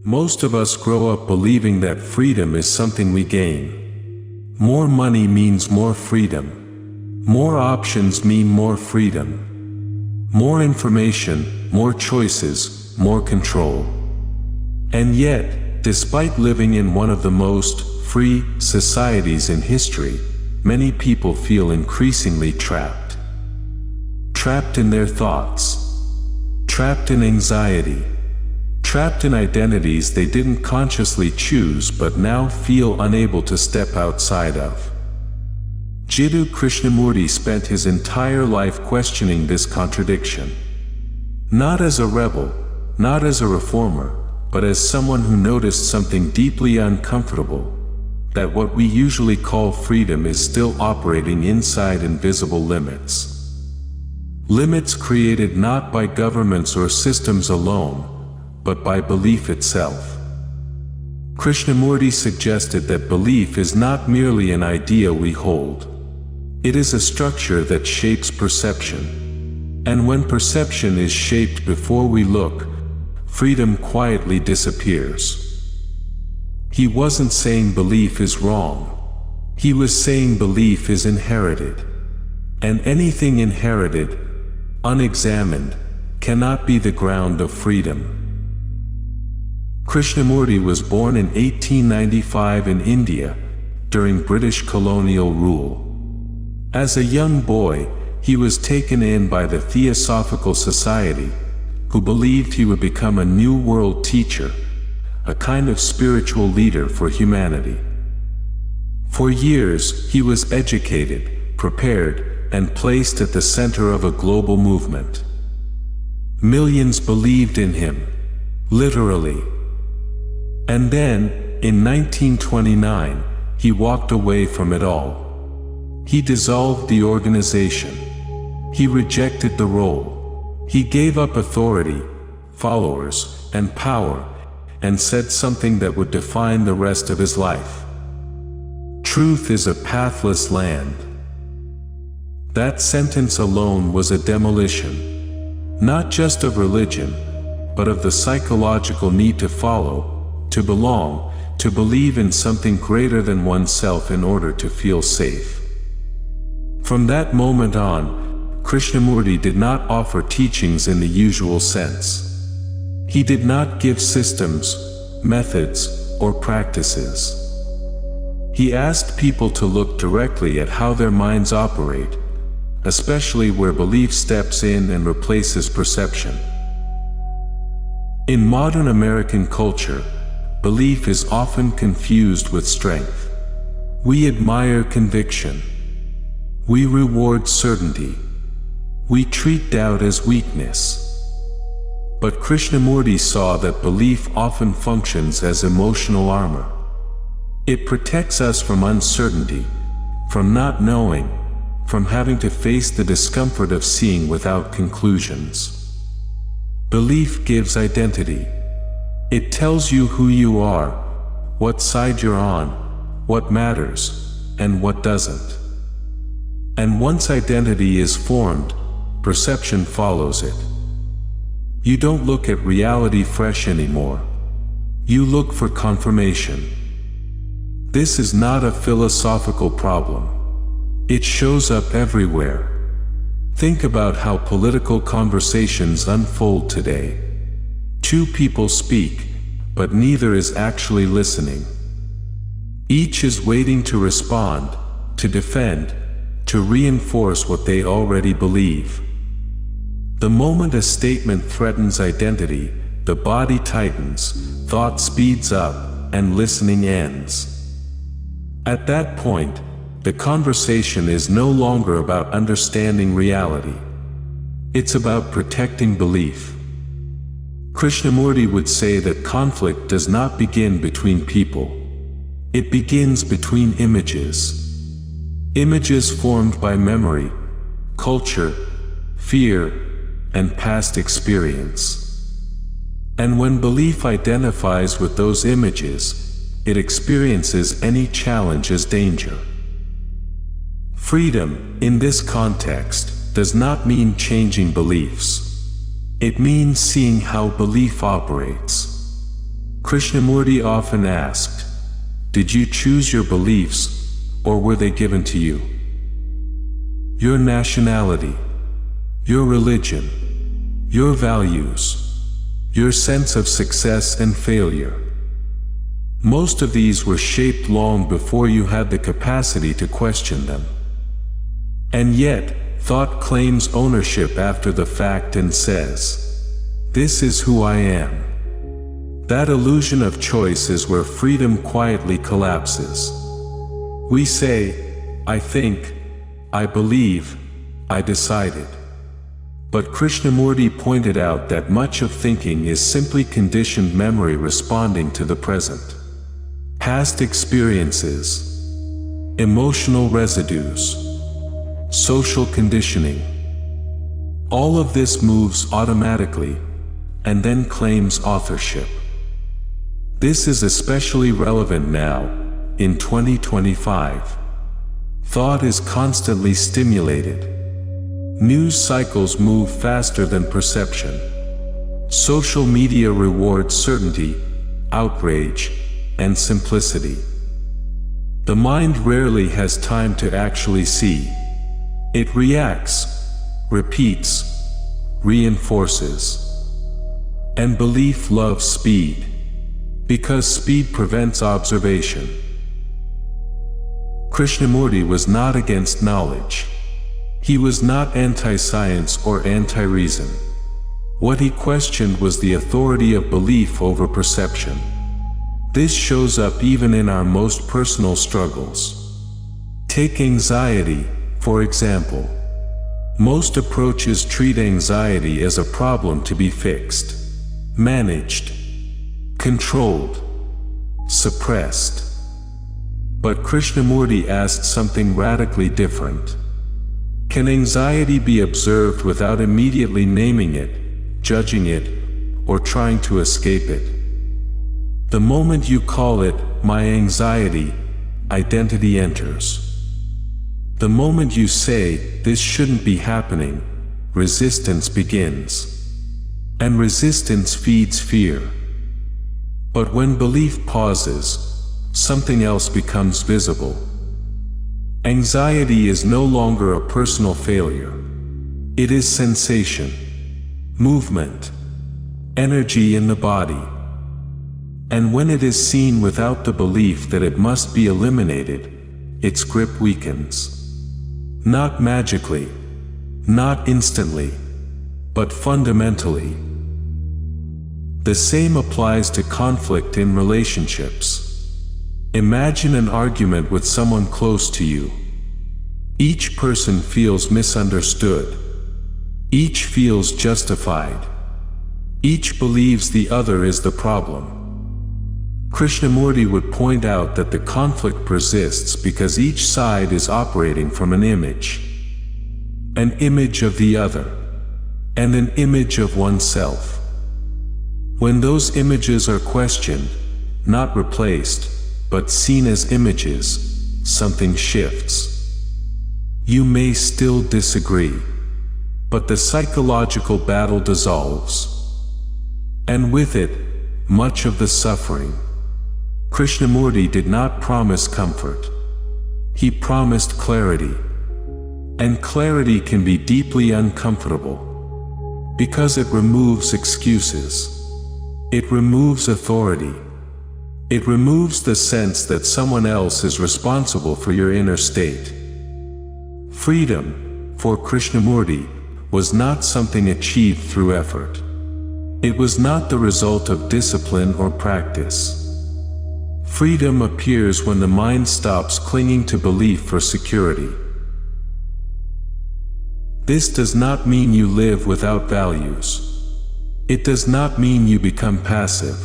Most of us grow up believing that freedom is something we gain. More money means more freedom. More options mean more freedom. More information, more choices, more control. And yet, despite living in one of the most free societies in history, many people feel increasingly trapped. Trapped in their thoughts. Trapped in anxiety. Trapped in identities they didn't consciously choose but now feel unable to step outside of. Jiddu Krishnamurti spent his entire life questioning this contradiction. Not as a rebel, not as a reformer, but as someone who noticed something deeply uncomfortable, that what we usually call freedom is still operating inside invisible limits. Limits created not by governments or systems alone, but by belief itself. Krishnamurti suggested that belief is not merely an idea we hold. It is a structure that shapes perception. And when perception is shaped before we look, freedom quietly disappears. He wasn't saying belief is wrong. He was saying belief is inherited. And anything inherited, unexamined, cannot be the ground of freedom. Krishnamurti was born in 1895 in India, during British colonial rule. As a young boy, he was taken in by the Theosophical Society, who believed he would become a New World teacher, a kind of spiritual leader for humanity. For years, he was educated, prepared, and placed at the center of a global movement. Millions believed in him, literally. And then, in 1929, he walked away from it all. He dissolved the organization. He rejected the role. He gave up authority, followers, and power, and said something that would define the rest of his life. Truth is a pathless land. That sentence alone was a demolition, not just of religion, but of the psychological need to follow, to belong, to believe in something greater than oneself in order to feel safe. From that moment on, Krishnamurti did not offer teachings in the usual sense. He did not give systems, methods, or practices. He asked people to look directly at how their minds operate, especially where belief steps in and replaces perception. In modern American culture, belief is often confused with strength. We admire conviction. We reward certainty. We treat doubt as weakness. But Krishnamurti saw that belief often functions as emotional armor. It protects us from uncertainty, from not knowing, from having to face the discomfort of seeing without conclusions. Belief gives identity. It tells you who you are, what side you're on, what matters, and what doesn't. And once identity is formed, perception follows it. You don't look at reality fresh anymore. You look for confirmation. This is not a philosophical problem. It shows up everywhere. Think about how political conversations unfold today. Two people speak, but neither is actually listening. Each is waiting to respond, to defend, to reinforce what they already believe. The moment a statement threatens identity, the body tightens, thought speeds up, and listening ends. At that point, the conversation is no longer about understanding reality. It's about protecting belief. Krishnamurti would say that conflict does not begin between people. It begins between images. Images formed by memory, culture, fear, and past experience. And when belief identifies with those images, it experiences any challenge as danger. Freedom, in this context, does not mean changing beliefs. It means seeing how belief operates. Krishnamurti often asked, "Did you choose your beliefs, or were they given to you? Your nationality, your religion, your values, your sense of success and failure. Most of these were shaped long before you had the capacity to question them. And yet, thought claims ownership after the fact and says, 'This is who I am.' That illusion of choice is where freedom quietly collapses. We say, 'I think, I believe, I decided.' But Krishnamurti pointed out that much of thinking is simply conditioned memory responding to the present. Past experiences, emotional residues, social conditioning. All of this moves automatically, and then claims authorship. This is especially relevant now, in 2025. Thought is constantly stimulated. News cycles move faster than perception. Social media rewards certainty, outrage, and simplicity. The mind rarely has time to actually see. It reacts, repeats, reinforces. And belief loves speed, because speed prevents observation. Krishnamurti was not against knowledge. He was not anti-science or anti-reason. What he questioned was the authority of belief over perception. This shows up even in our most personal struggles. Take anxiety, for example. Most approaches treat anxiety as a problem to be fixed, managed, controlled, suppressed. But Krishnamurti asked something radically different. Can anxiety be observed without immediately naming it, judging it, or trying to escape it? The moment you call it, "my anxiety," identity enters. The moment you say, "this shouldn't be happening," resistance begins. And resistance feeds fear. But when belief pauses, something else becomes visible. Anxiety is no longer a personal failure. It is sensation, movement, energy in the body. And when it is seen without the belief that it must be eliminated, its grip weakens. Not magically, not instantly, but fundamentally. The same applies to conflict in relationships. Imagine an argument with someone close to you. Each person feels misunderstood. Each feels justified. Each believes the other is the problem. Krishnamurti would point out that the conflict persists because each side is operating from an image of the other, and an image of oneself. When those images are questioned, not replaced, but seen as images, something shifts. You may still disagree, but the psychological battle dissolves. And with it, much of the suffering. Krishnamurti did not promise comfort. He promised clarity. And clarity can be deeply uncomfortable, because it removes excuses. It removes authority. It removes the sense that someone else is responsible for your inner state. Freedom, for Krishnamurti, was not something achieved through effort. It was not the result of discipline or practice. Freedom appears when the mind stops clinging to belief for security. This does not mean you live without values. It does not mean you become passive.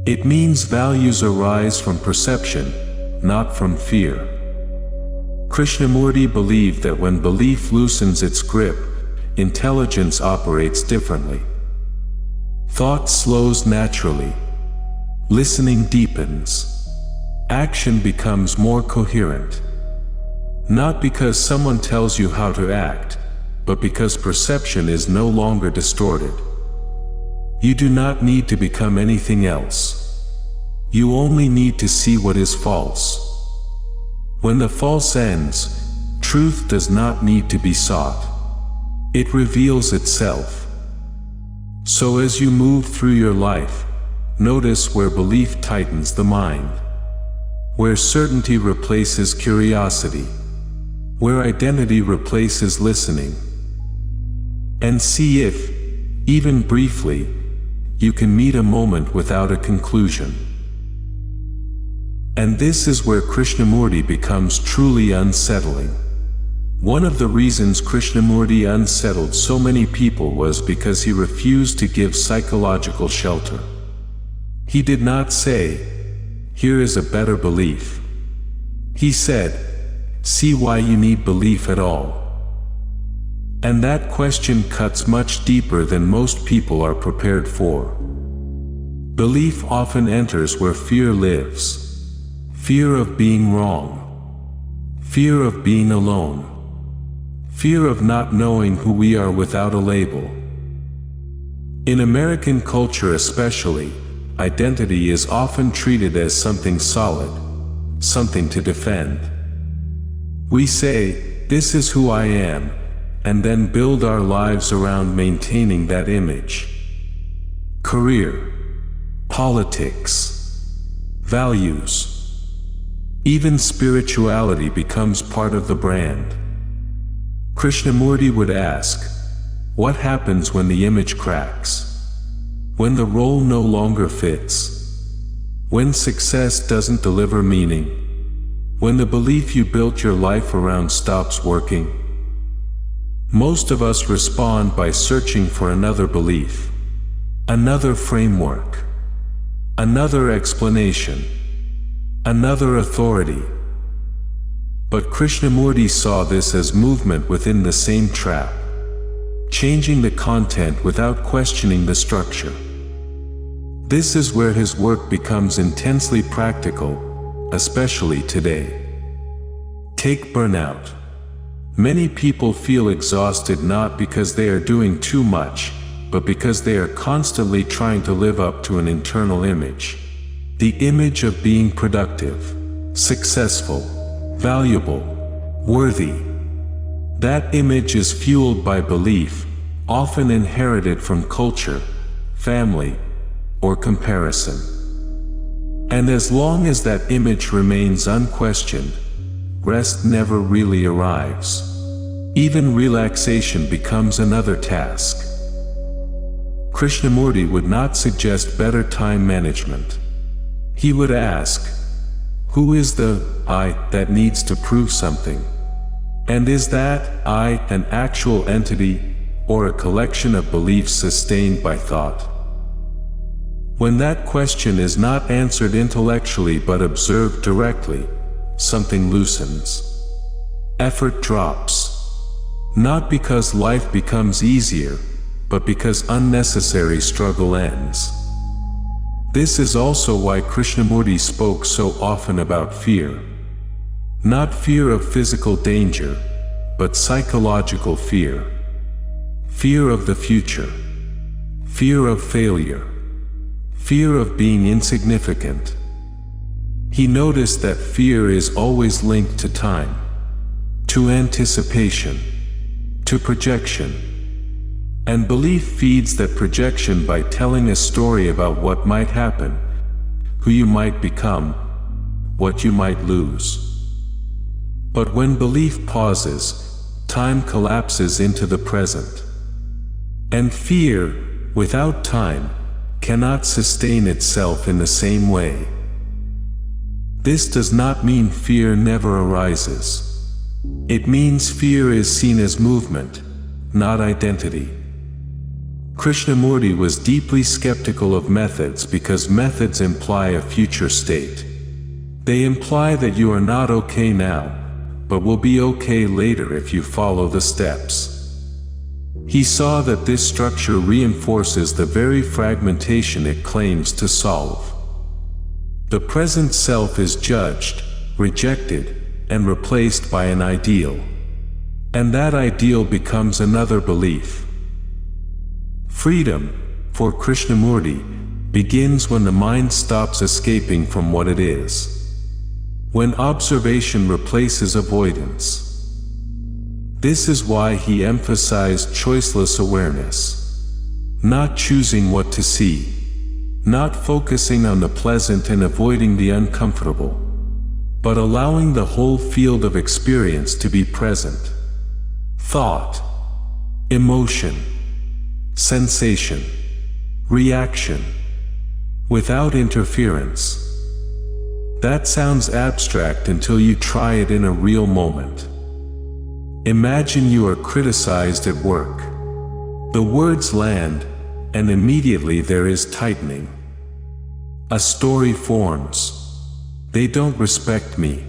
It means values arise from perception, not from fear. Krishnamurti believed that when belief loosens its grip, intelligence operates differently. Thought slows naturally. Listening deepens. Action becomes more coherent. Not because someone tells you how to act, but because perception is no longer distorted. You do not need to become anything else. You only need to see what is false. When the false ends, truth does not need to be sought. It reveals itself. So as you move through your life, notice where belief tightens the mind, where certainty replaces curiosity, where identity replaces listening, and see if, even briefly, you can meet a moment without a conclusion. And this is where Krishnamurti becomes truly unsettling. One of the reasons Krishnamurti unsettled so many people was because he refused to give psychological shelter. He did not say, "Here is a better belief." He said, "See why you need belief at all." And that question cuts much deeper than most people are prepared for. Belief often enters where fear lives. Fear of being wrong. Fear of being alone. Fear of not knowing who we are without a label. In American culture especially, identity is often treated as something solid, something to defend. We say, "This is who I am," and then build our lives around maintaining that image. Career, politics, values, even spirituality becomes part of the brand. Krishnamurti would ask, what happens when the image cracks? When the role no longer fits? When success doesn't deliver meaning? When the belief you built your life around stops working? Most of us respond by searching for another belief, another framework, another explanation, another authority. But Krishnamurti saw this as movement within the same trap, changing the content without questioning the structure. This is where his work becomes intensely practical, especially today. Take burnout. Many people feel exhausted not because they are doing too much, but because they are constantly trying to live up to an internal image. The image of being productive, successful, valuable, worthy. That image is fueled by belief, often inherited from culture, family, or comparison. And as long as that image remains unquestioned, rest never really arrives. Even relaxation becomes another task. Krishnamurti would not suggest better time management. He would ask, who is the I that needs to prove something? And is that I an actual entity, or a collection of beliefs sustained by thought? When that question is not answered intellectually but observed directly, something loosens. Effort drops. Not because life becomes easier, but because unnecessary struggle ends. This is also why Krishnamurti spoke so often about fear. Not fear of physical danger, but psychological fear. Fear of the future. Fear of failure. Fear of being insignificant. He noticed that fear is always linked to time, to anticipation, to projection. And belief feeds that projection by telling a story about what might happen, who you might become, what you might lose. But when belief pauses, time collapses into the present. And fear, without time, cannot sustain itself in the same way. This does not mean fear never arises. It means fear is seen as movement, not identity. Krishnamurti was deeply skeptical of methods because methods imply a future state. They imply that you are not okay now, but will be okay later if you follow the steps. He saw that this structure reinforces the very fragmentation it claims to solve. The present self is judged, rejected, and replaced by an ideal. And that ideal becomes another belief. Freedom, for Krishnamurti, begins when the mind stops escaping from what it is. When observation replaces avoidance. This is why he emphasized choiceless awareness. Not choosing what to see. Not focusing on the pleasant and avoiding the uncomfortable. But allowing the whole field of experience to be present. Thought, emotion, sensation, reaction, without interference. That sounds abstract until you try it in a real moment. Imagine you are criticized at work. The words land, and immediately there is tightening. A story forms. They don't respect me.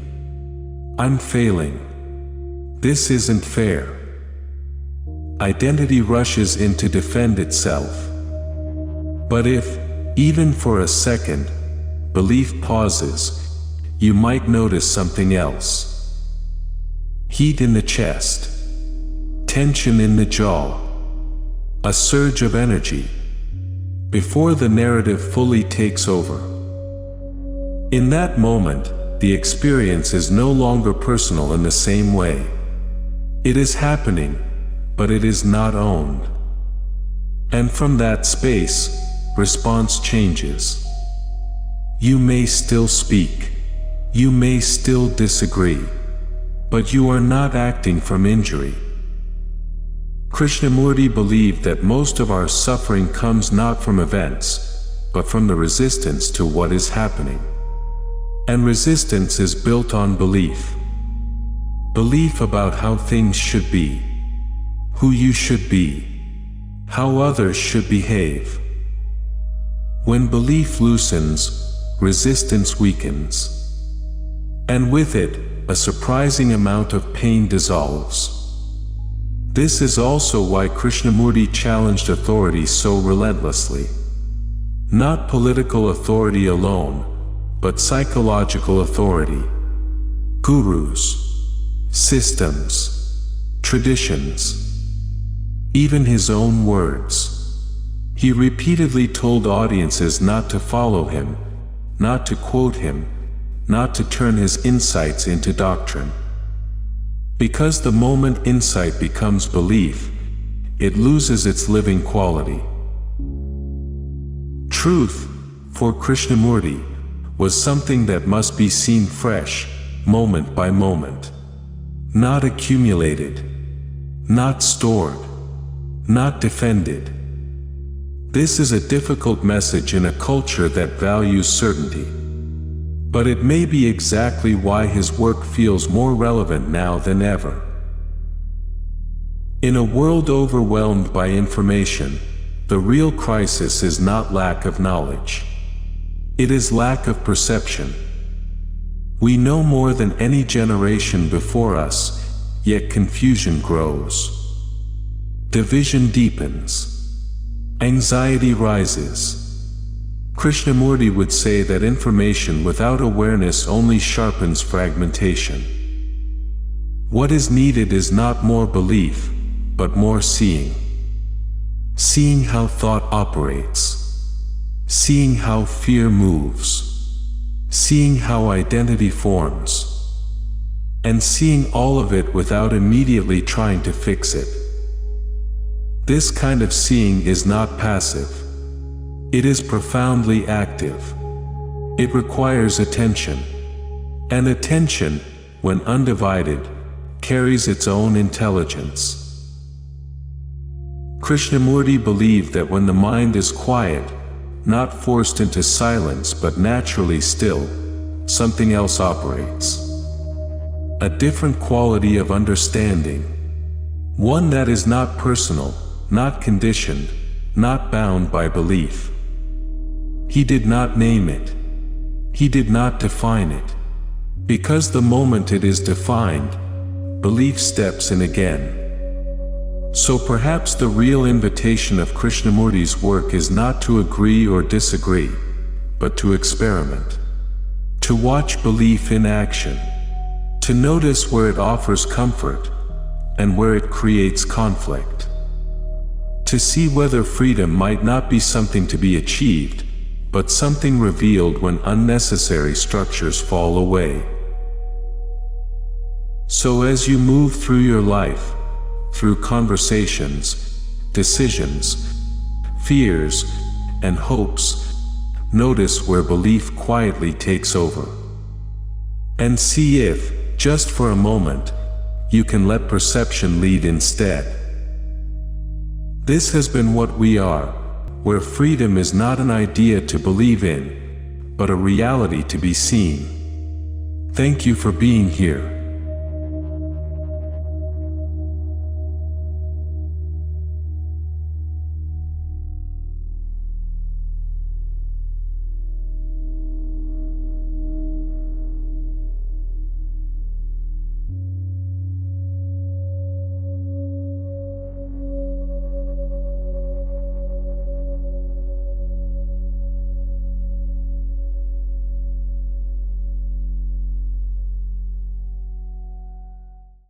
I'm failing. This isn't fair. Identity rushes in to defend itself. But if, even for a second, belief pauses, you might notice something else. Heat in the chest. Tension in the jaw. A surge of energy. Before the narrative fully takes over. In that moment, the experience is no longer personal in the same way. It is happening, but it is not owned. And from that space, response changes. You may still speak. You may still disagree. But you are not acting from injury. Krishnamurti believed that most of our suffering comes not from events, but from the resistance to what is happening. And resistance is built on belief. Belief about how things should be, who you should be, how others should behave. When belief loosens, resistance weakens. And with it, a surprising amount of pain dissolves. This is also why Krishnamurti challenged authority so relentlessly. Not political authority alone, but psychological authority. Gurus, systems, traditions, even his own words. He repeatedly told audiences not to follow him, not to quote him, not to turn his insights into doctrine. Because the moment insight becomes belief, it loses its living quality. Truth, for Krishnamurti, was something that must be seen fresh, moment by moment. Not accumulated. Not stored. Not defended. This is a difficult message in a culture that values certainty. But it may be exactly why his work feels more relevant now than ever. In a world overwhelmed by information, the real crisis is not lack of knowledge. It is lack of perception. We know more than any generation before us, yet confusion grows. Division deepens. Anxiety rises. Krishnamurti would say that information without awareness only sharpens fragmentation. What is needed is not more belief, but more seeing. Seeing how thought operates. Seeing how fear moves. Seeing how identity forms. And seeing all of it without immediately trying to fix it. This kind of seeing is not passive. It is profoundly active. It requires attention. And attention, when undivided, carries its own intelligence. Krishnamurti believed that when the mind is quiet, not forced into silence but naturally still, something else operates. A different quality of understanding. One that is not personal, not conditioned, not bound by belief. He did not name it. He did not define it. Because the moment it is defined, belief steps in again. So perhaps the real invitation of Krishnamurti's work is not to agree or disagree, but to experiment. To watch belief in action. To notice where it offers comfort, and where it creates conflict. To see whether freedom might not be something to be achieved, but something revealed when unnecessary structures fall away. So as you move through your life, through conversations, decisions, fears, and hopes, notice where belief quietly takes over. And see if, just for a moment, you can let perception lead instead. This has been What We Are, where freedom is not an idea to believe in, but a reality to be seen. Thank you for being here.